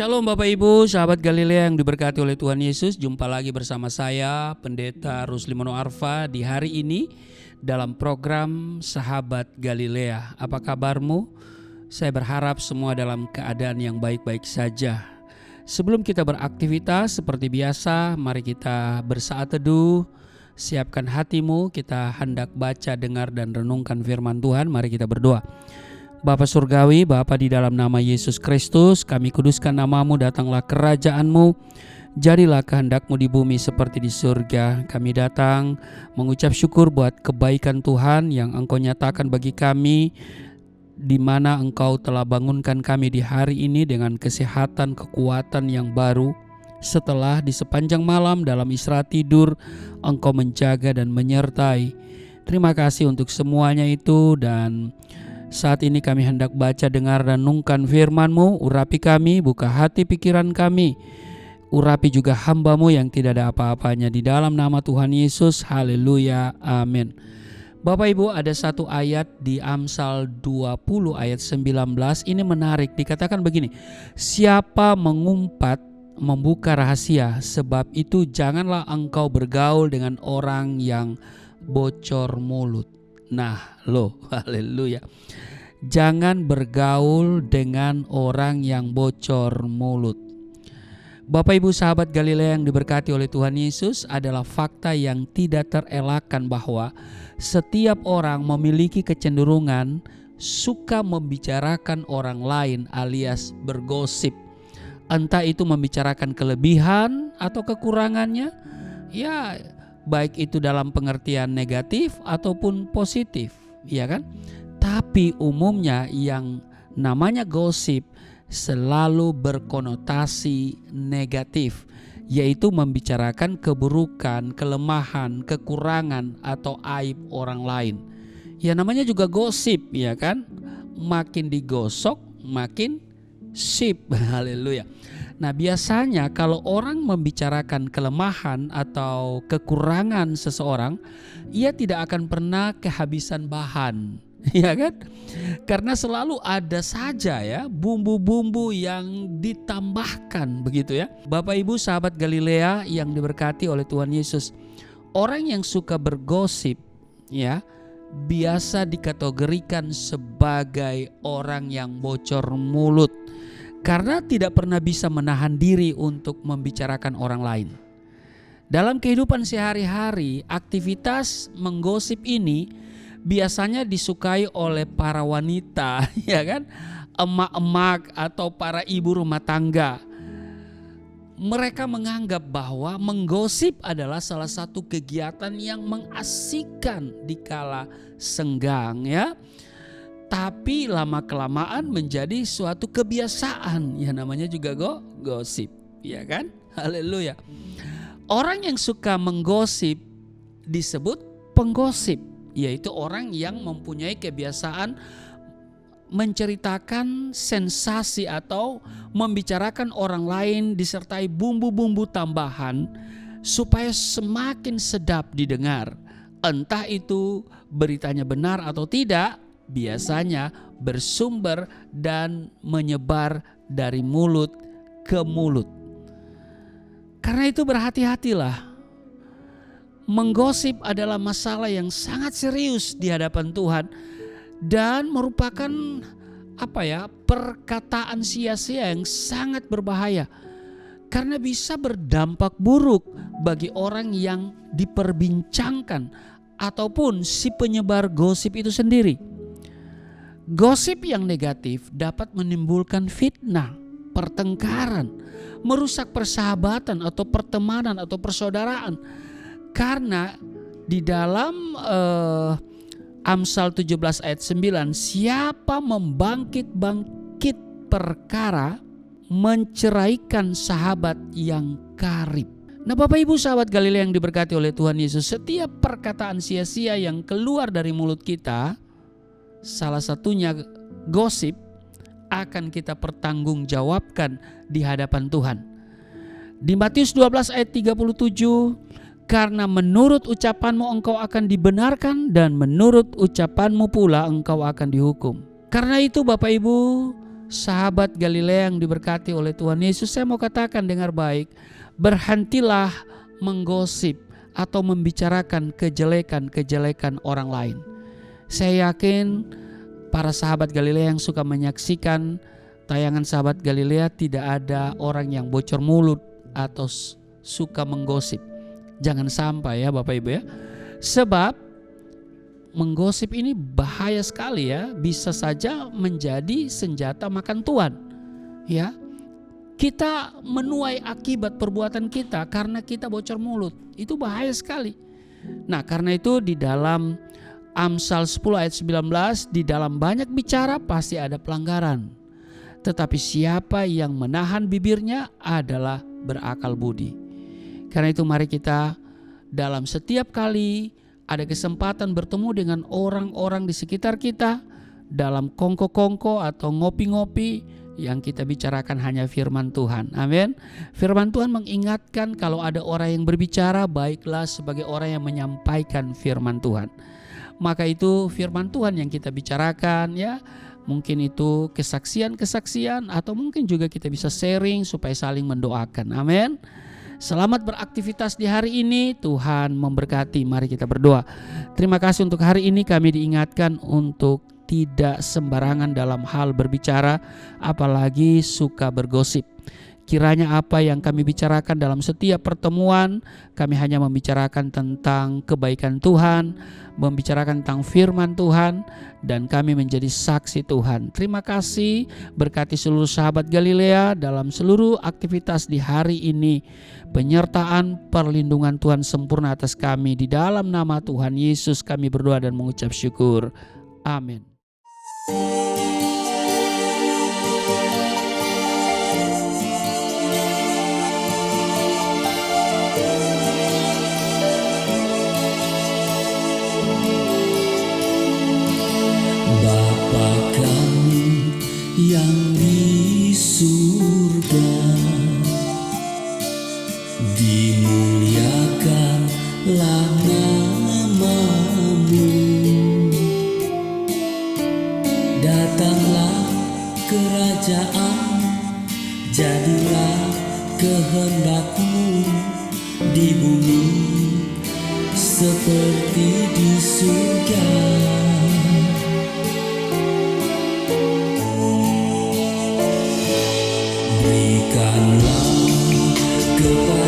Shalom Bapak Ibu, sahabat Galilea yang diberkati oleh Tuhan Yesus. Jumpa lagi bersama saya, Pendeta Ruslimono Arfa, di hari ini dalam program Sahabat Galilea. Apa kabarmu? Saya berharap semua dalam keadaan yang baik-baik saja. Sebelum kita beraktivitas seperti biasa, mari kita bersaat teduh. Siapkan hatimu, kita hendak baca, dengar, dan renungkan firman Tuhan. Mari kita berdoa. Bapa Surgawi, Bapa di dalam nama Yesus Kristus, kami kuduskan namamu, datanglah kerajaan-Mu, jadilah kehendak-Mu di bumi seperti di surga. Kami datang mengucap syukur buat kebaikan Tuhan yang Engkau nyatakan bagi kami, di mana Engkau telah bangunkan kami di hari ini dengan kesehatan, kekuatan yang baru. Setelah di sepanjang malam dalam istirahat tidur, Engkau menjaga dan menyertai. Terima kasih untuk semuanya itu, dan saat ini kami hendak baca, dengar, dan renungkan firman-Mu. Urapi kami, buka hati pikiran kami. Urapi juga hamba-Mu yang tidak ada apa-apanya. Di dalam nama Tuhan Yesus, haleluya, amin. Bapak Ibu, ada satu ayat di Amsal 20 ayat 19. Ini menarik, dikatakan begini: siapa mengumpat membuka rahasia, sebab itu janganlah engkau bergaul dengan orang yang bocor mulut. Nah, haleluya. Jangan bergaul dengan orang yang bocor mulut. Bapak Ibu sahabat Galilea yang diberkati oleh Tuhan Yesus, adalah fakta yang tidak terelakkan bahwa setiap orang memiliki kecenderungan suka membicarakan orang lain alias bergosip. Entah itu membicarakan kelebihan atau kekurangannya, ya baik itu dalam pengertian negatif ataupun positif, ya kan? Tapi umumnya yang namanya gosip selalu berkonotasi negatif, yaitu membicarakan keburukan, kelemahan, kekurangan atau aib orang lain. Ya namanya juga gosip, ya kan? Makin digosok makin sip. Haleluya. Nah, biasanya kalau orang membicarakan kelemahan atau kekurangan seseorang, ia tidak akan pernah kehabisan bahan, ya kan? Karena selalu ada saja ya bumbu-bumbu yang ditambahkan, begitu ya. Bapak Ibu sahabat Galilea yang diberkati oleh Tuhan Yesus, orang yang suka bergosip ya biasa dikategorikan sebagai orang yang bocor mulut, karena tidak pernah bisa menahan diri untuk membicarakan orang lain. Dalam kehidupan sehari-hari, aktivitas menggosip ini biasanya disukai oleh para wanita, ya kan? Emak-emak atau para ibu rumah tangga. Mereka menganggap bahwa menggosip adalah salah satu kegiatan yang mengasihkan di kala senggang, ya. Tapi lama-kelamaan menjadi suatu kebiasaan, ya namanya juga gosip, ya kan? Haleluya. Orang yang suka menggosip disebut penggosip, yaitu orang yang mempunyai kebiasaan menceritakan sensasi atau membicarakan orang lain disertai bumbu-bumbu tambahan supaya semakin sedap didengar. Entah itu beritanya benar atau tidak, biasanya bersumber dan menyebar dari mulut ke mulut. Karena itu berhati-hatilah. Menggosip adalah masalah yang sangat serius di hadapan Tuhan dan merupakan perkataan sia-sia yang sangat berbahaya, karena bisa berdampak buruk bagi orang yang diperbincangkan ataupun si penyebar gosip itu sendiri. Gosip yang negatif dapat menimbulkan fitnah, pertengkaran, merusak persahabatan atau pertemanan atau persaudaraan. Karena di dalam Amsal 17 ayat 9, siapa membangkit-bangkit perkara menceraikan sahabat yang karib. Nah Bapak Ibu sahabat Galilea yang diberkati oleh Tuhan Yesus, setiap perkataan sia-sia yang keluar dari mulut kita, salah satunya gosip, akan kita pertanggungjawabkan di hadapan Tuhan. Di Matius 12 ayat 37, karena menurut ucapanmu engkau akan dibenarkan dan menurut ucapanmu pula engkau akan dihukum. Karena itu Bapak Ibu, sahabat Galilea yang diberkati oleh Tuhan Yesus, saya mau katakan dengar baik, berhentilah menggosip atau membicarakan kejelekan-kejelekan orang lain. Saya yakin para sahabat Galilea yang suka menyaksikan tayangan sahabat Galilea, tidak ada orang yang bocor mulut atau suka menggosip. Jangan sampai ya Bapak Ibu ya. Sebab menggosip ini bahaya sekali ya, bisa saja menjadi senjata makan tuan. Ya. Kita menuai akibat perbuatan kita karena kita bocor mulut. Itu bahaya sekali. Nah, karena itu di dalam Amsal 10 ayat 19, di dalam banyak bicara pasti ada pelanggaran. Tetapi siapa yang menahan bibirnya adalah berakal budi. Karena itu mari kita dalam setiap kali ada kesempatan bertemu dengan orang-orang di sekitar kita, dalam kongko-kongko atau ngopi-ngopi, yang kita bicarakan hanya firman Tuhan. Amin. Firman Tuhan mengingatkan kalau ada orang yang berbicara, baiklah sebagai orang yang menyampaikan firman Tuhan. Maka itu firman Tuhan yang kita bicarakan ya. Mungkin itu kesaksian-kesaksian atau mungkin juga kita bisa sharing supaya saling mendoakan. Amin. Selamat beraktivitas di hari ini. Tuhan memberkati. Mari kita berdoa. Terima kasih untuk hari ini kami diingatkan untuk tidak sembarangan dalam hal berbicara, apalagi suka bergosip. Kiranya apa yang kami bicarakan dalam setiap pertemuan, kami hanya membicarakan tentang kebaikan Tuhan, membicarakan tentang firman Tuhan, dan kami menjadi saksi Tuhan. Terima kasih, berkati seluruh sahabat Galilea dalam seluruh aktivitas di hari ini. Penyertaan perlindungan Tuhan sempurna atas kami. Di dalam nama Tuhan Yesus kami berdoa dan mengucap syukur. Amin. Bapa kami yang di surga, dimuliakanlah nama-Mu. Datanglah kerajaan, jadilah kehendak-Mu di bumi seperti di surga. Berikanlah kepada